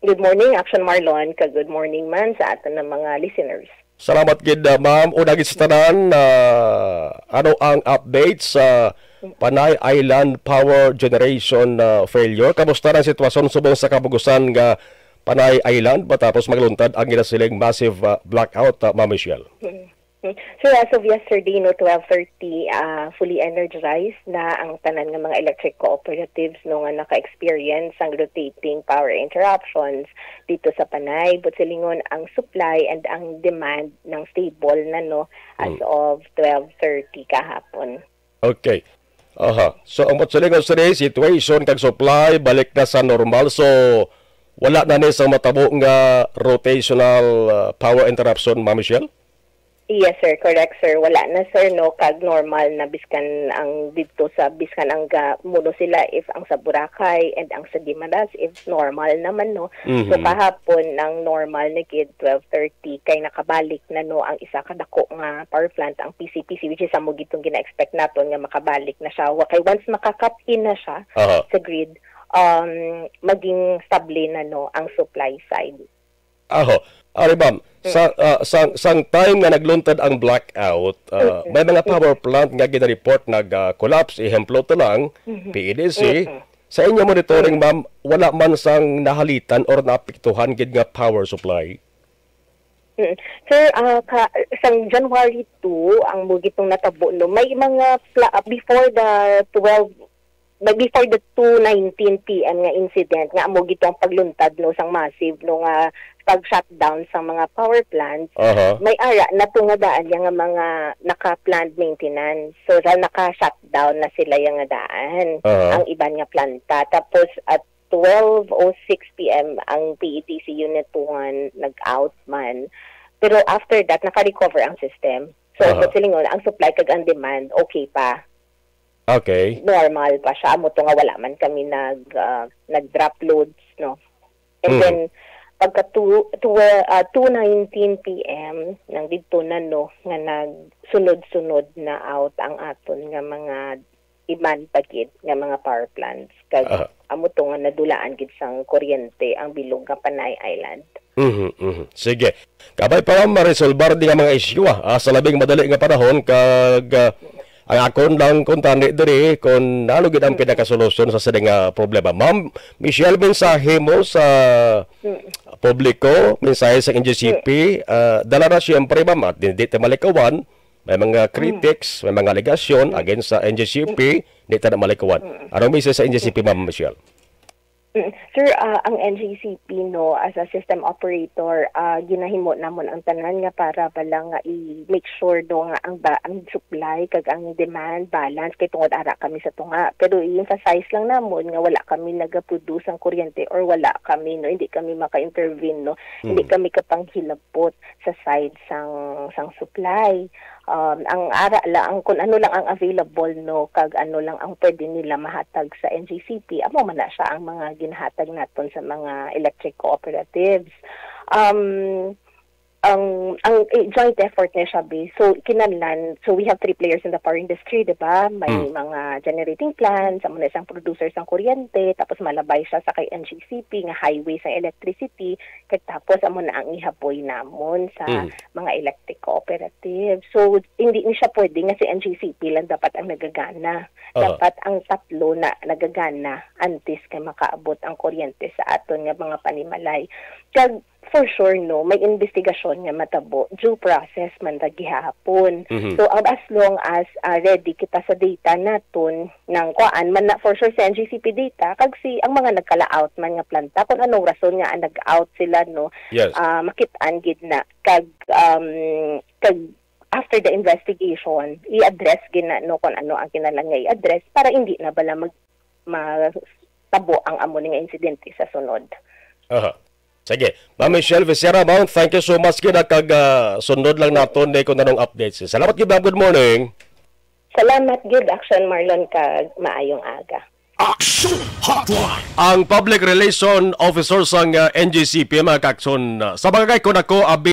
Good morning, Action Marlon, ka good morning man sa aton ng mga listeners. Salamat gid ma'am. Una gid sa tanan, ano ang update sa Panay Island Power Generation failure? Kamusta ang sitwasyon subong sa kabugusan nga Panay Island matapos magluntad ang ginasiling massive blackout, Ma'am Michelle? So as of yesterday, 12:30, fully energized na ang tanan ng mga electric cooperatives nga naka-experience ang rotating power interruptions dito sa Panay. But silingon ang supply and ang demand ng stable na as of 12:30 kahapon. Okay. So ang silingon sa situation kag supply balik na sa normal. So wala na ni sa matabo nga rotational power interruption, Ma'am Michelle? Yes sir, correct sir. Wala na sir kag normal na biskan ang dito sa biskan ang muno sila if ang sa Boracay and ang sa Guimaras if normal naman So kahapon ang normal na gid 12:30 kay nakabalik na ang isa ka dako nga power plant ang PCPC which is amo gitong gina-expect naton nga makabalik na siya. Kay once makakap in na siya sa grid maging stable na ang supply side. Ari ma'am, sang time nga nagluntad ang blackout, may mga power plant nga gina-report nag-collapse. Ehemplo to lang, PEDC. Sa inyo monitoring ma'am, wala man sang nahalitan or naapektuhan gid nga power supply? Sir, sang January 2, ang mugitong natabo may mga before the 2:19 PM nga incident nga amo gitong pagluntad sang massive nga pag-shutdown sa mga power plants, may ara na tungadaan yung mga naka-planned maintenance. So, naka-shutdown na sila yung daan, ang iban nga planta. Tapos, at 12:06 PM, ang PETC Unit 1 nag-out man. Pero after that, naka-recover ang system. So, silingon, ang supply kag ang demand, okay pa. Okay. Normal pa siya. Amo to nga wala man kami nag-drop loads, And then, pagka 2:19 PM nang dito na nga nagsunod-sunod na out ang aton nga mga iman pagid nga mga power plants kag amo to nga nadulaan gid sang kuryente ang bilog nga Panay Island. Sige. Kabay para ma-resolbar di nga mga issue sa labing madali nga panahon kag ang akon lang kung tani diri kung ano gid ang pinakasolusyon sa sading problema. Ma'am Michelle, mensahe mo sa publiko, mensahe sa NGCP, dala na siyempre ma'am at hindi tayo malikawan, may mga critics, may mga allegation against sa NGCP, hindi tayo malikawan. Anong mensahe sa NGCP, Ma'am Michelle? Sir, ang NGCP as a system operator, ginahimo namon ang tanan nga para pala nga i-make sure nga ang supply kag ang demand balance kay tungod ara kami sa tunga. Pero i-emphasize lang namon nga wala kami nagaproduce ang kuryente or wala kami hindi kami maka-intervene hindi kami kapanghilabot sa side sang supply. Ang ara lang kung ano lang ang available kag ano lang ang pwede nila mahatag sa NGCP, amo man na siya ang mga ginahatag naton sa mga electric cooperatives. Ang joint effort na siya so kinahanglan, so we have 3 players in the power industry, diba? May mga generating plants, amo na isang producer sang kuryente, tapos malabay siya sa kay NGCP nga highway sa electricity, kag tapos amo na ang ihaboy namon sa mga electric cooperatives. So hindi ni siya pwede nga si NGCP lang dapat ang nagagana. Dapat ang tatlo na nagagana antes kay makaabot ang kuryente sa aton nga mga panimalay. Kag for sure may investigasyon nga matabo, due process man ra gihapon. So as long as ready kita sa data naton nang kuan man na for sure sa NGCP data kag ang mga nagkala-out man nga planta kung anong rason nga nag-out sila makit-an gid na kag after the investigation i-address gid na kung ano ang kinahanglan i-address para hindi na bala matabo ang amo nga insidente sa sunod. Sige. Ma'am Michelle Visera Mount, thank you so much kid kag sunod lang naton kung anong updates. Salamat gid, good morning. Salamat gid Action Marlon kag maayong aga. Action Hotline. Ang Public Relation Officer sang NGCP mga kakson sa bagay ko nako